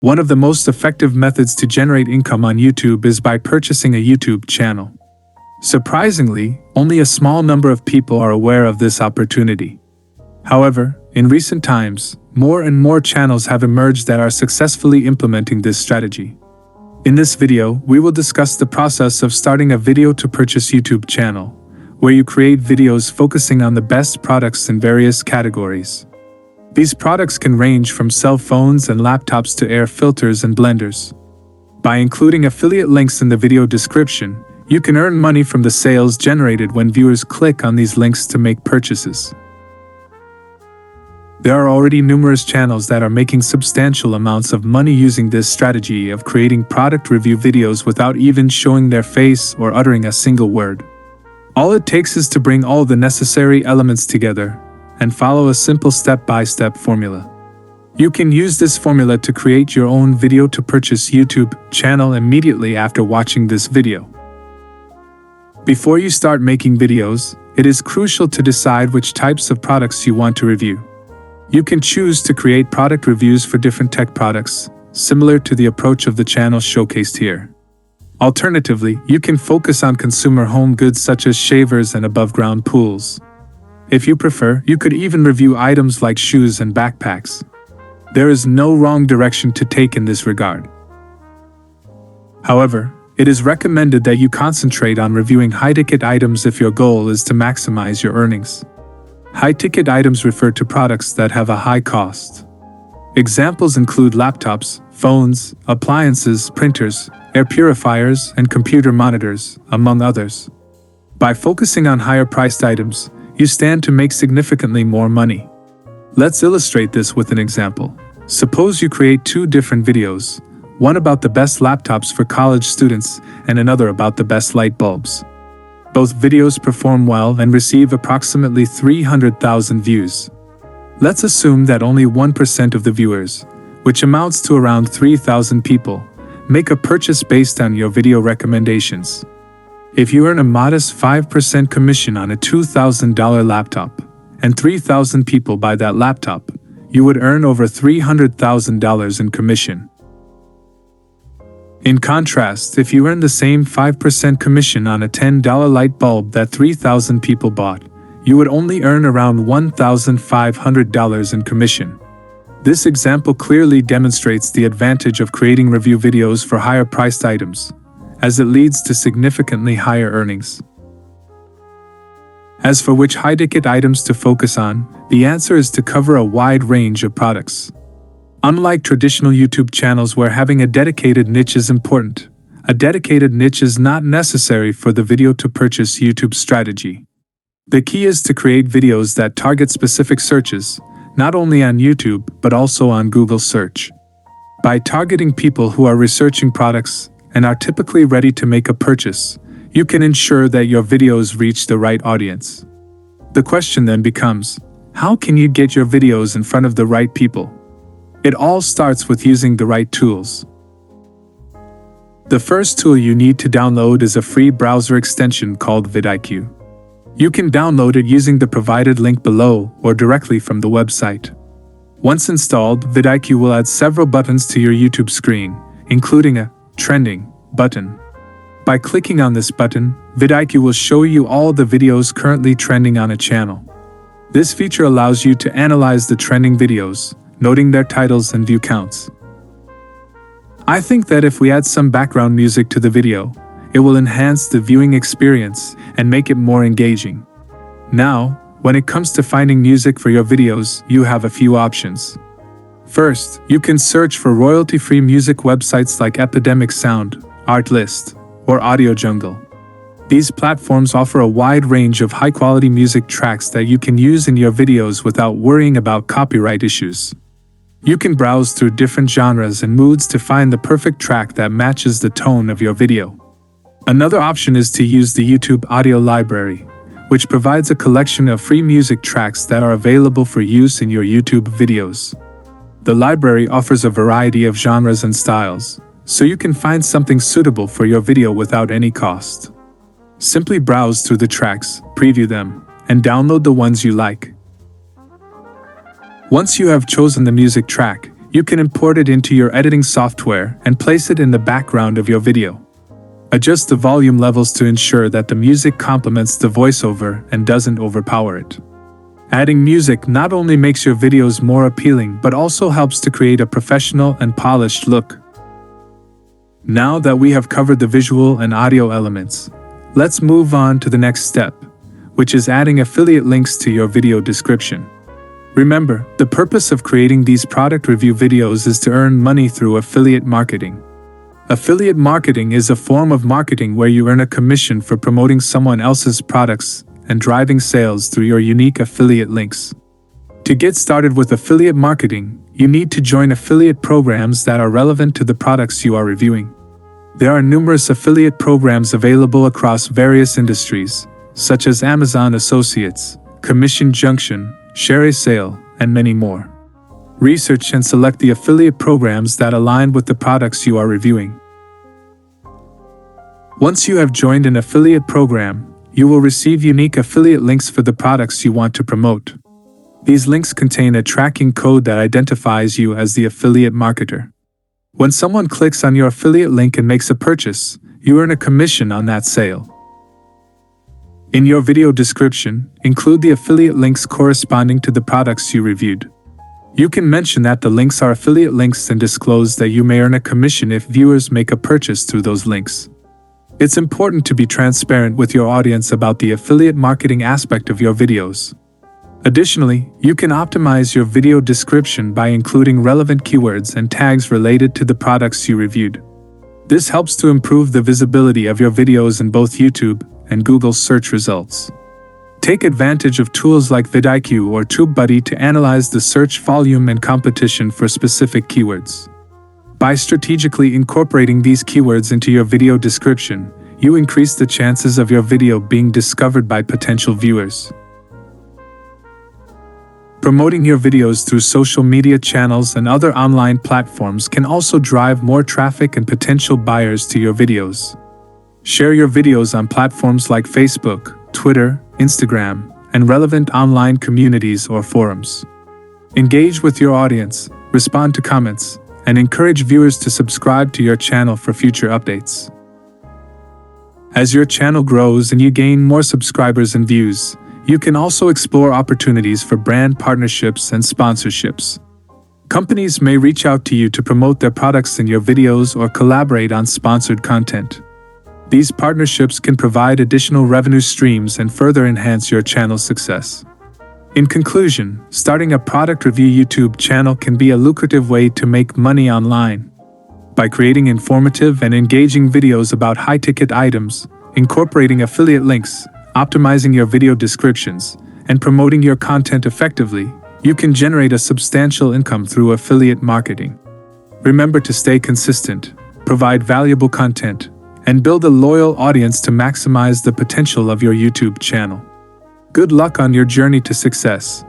One of the most effective methods to generate income on YouTube is by purchasing a YouTube channel. Surprisingly, only a small number of people are aware of this opportunity. However, in recent times, more and more channels have emerged that are successfully implementing this strategy. In this video, we will discuss the process of starting a video to purchase YouTube channel, where you create videos focusing on the best products in various categories. These products can range from cell phones and laptops to air filters and blenders. By including affiliate links in the video description, you can earn money from the sales generated when viewers click on these links to make purchases. There are already numerous channels that are making substantial amounts of money using this strategy of creating product review videos without even showing their face or uttering a single word. All it takes is to bring all the necessary elements together and follow a simple step-by-step formula. You can use this formula to create your own video to purchase YouTube channel immediately after watching this video. Before you start making videos, it is crucial to decide which types of products you want to review. You can choose to create product reviews for different tech products, similar to the approach of the channel showcased here. Alternatively, you can focus on consumer home goods such as shavers and above-ground pools. If you prefer, you could even review items like shoes and backpacks. There is no wrong direction to take in this regard. However, it is recommended that you concentrate on reviewing high-ticket items if your goal is to maximize your earnings. High-ticket items refer to products that have a high cost. Examples include laptops, phones, appliances, printers, air purifiers, and computer monitors, among others. By focusing on higher-priced items, you stand to make significantly more money. Let's illustrate this with an example. Suppose you create two different videos, one about the best laptops for college students and another about the best light bulbs. Both videos perform well and receive approximately 300,000 views. Let's assume that only 1% of the viewers, which amounts to around 3,000 people, make a purchase based on your video recommendations. If you earn a modest 5% commission on a $2,000 laptop, and 3,000 people buy that laptop, you would earn over $300,000 in commission. In contrast, if you earn the same 5% commission on a $10 light bulb that 3,000 people bought, you would only earn around $1,500 in commission. This example clearly demonstrates the advantage of creating review videos for higher-priced items, as it leads to significantly higher earnings. As for which high-ticket items to focus on, the answer is to cover a wide range of products. Unlike traditional YouTube channels where having a dedicated niche is important, a dedicated niche is not necessary for the video to purchase YouTube strategy. The key is to create videos that target specific searches, not only on YouTube but also on Google search. By targeting people who are researching products and are typically ready to make a purchase, you can ensure that your videos reach the right audience. The question then becomes, how can you get your videos in front of the right people? It all starts with using the right tools. The first tool you need to download is a free browser extension called vidIQ. You can download it using the provided link below or directly from the website. Once installed, vidIQ will add several buttons to your YouTube screen, including a trending button. By clicking on this button, vidIQ will show you all the videos currently trending on a channel. This feature allows you to analyze the trending videos, noting their titles and view counts. I think that if we add some background music to the video, it will enhance the viewing experience and make it more engaging. Now, when it comes to finding music for your videos, you have a few options. First, you can search for royalty-free music websites like Epidemic Sound, Artlist, or Audio Jungle. These platforms offer a wide range of high-quality music tracks that you can use in your videos without worrying about copyright issues. You can browse through different genres and moods to find the perfect track that matches the tone of your video. Another option is to use the YouTube Audio Library, which provides a collection of free music tracks that are available for use in your YouTube videos. The library offers a variety of genres and styles, so you can find something suitable for your video without any cost. Simply browse through the tracks, preview them, and download the ones you like. Once you have chosen the music track, You can import it into your editing software and place it in the background of your video. Adjust the volume levels to ensure that the music complements the voiceover and doesn't overpower it. Adding music not only makes your videos more appealing but also helps to create a professional and polished look. Now that we have covered the visual and audio elements, let's move on to the next step, which is adding affiliate links to your video description. Remember, the purpose of creating these product review videos is to earn money through affiliate marketing. Affiliate marketing is a form of marketing where you earn a commission for promoting someone else's products and driving sales through your unique affiliate links. To get started with affiliate marketing, you need to join affiliate programs that are relevant to the products you are reviewing. There are numerous affiliate programs available across various industries, such as Amazon Associates, Commission Junction, Share Sale, and many more. Research and select the affiliate programs that align with the products you are reviewing. Once you have joined an affiliate program, you will receive unique affiliate links for the products you want to promote. These links contain a tracking code that identifies you as the affiliate marketer. When someone clicks on your affiliate link and makes a purchase, you earn a commission on that sale. In your video description, include the affiliate links corresponding to the products you reviewed. You can mention that the links are affiliate links and disclose that you may earn a commission if viewers make a purchase through those links. It's important to be transparent with your audience about the affiliate marketing aspect of your videos. Additionally, you can optimize your video description by including relevant keywords and tags related to the products you reviewed. This helps to improve the visibility of your videos in both YouTube and Google search results. Take advantage of tools like vidIQ or TubeBuddy to analyze the search volume and competition for specific keywords. By strategically incorporating these keywords into your video description, you increase the chances of your video being discovered by potential viewers. Promoting your videos through social media channels and other online platforms can also drive more traffic and potential buyers to your videos. Share your videos on platforms like Facebook, Twitter, Instagram, and relevant online communities or forums. Engage with your audience, respond to comments, and encourage viewers to subscribe to your channel for future updates. As your channel grows and you gain more subscribers and views, you can also explore opportunities for brand partnerships and sponsorships. Companies may reach out to you to promote their products in your videos or collaborate on sponsored content. These partnerships can provide additional revenue streams and further enhance your channel's success. In conclusion, starting a product review YouTube channel can be a lucrative way to make money online. By creating informative and engaging videos about high-ticket items, incorporating affiliate links, optimizing your video descriptions, and promoting your content effectively, you can generate a substantial income through affiliate marketing. Remember to stay consistent, provide valuable content, and build a loyal audience to maximize the potential of your YouTube channel. Good luck on your journey to success.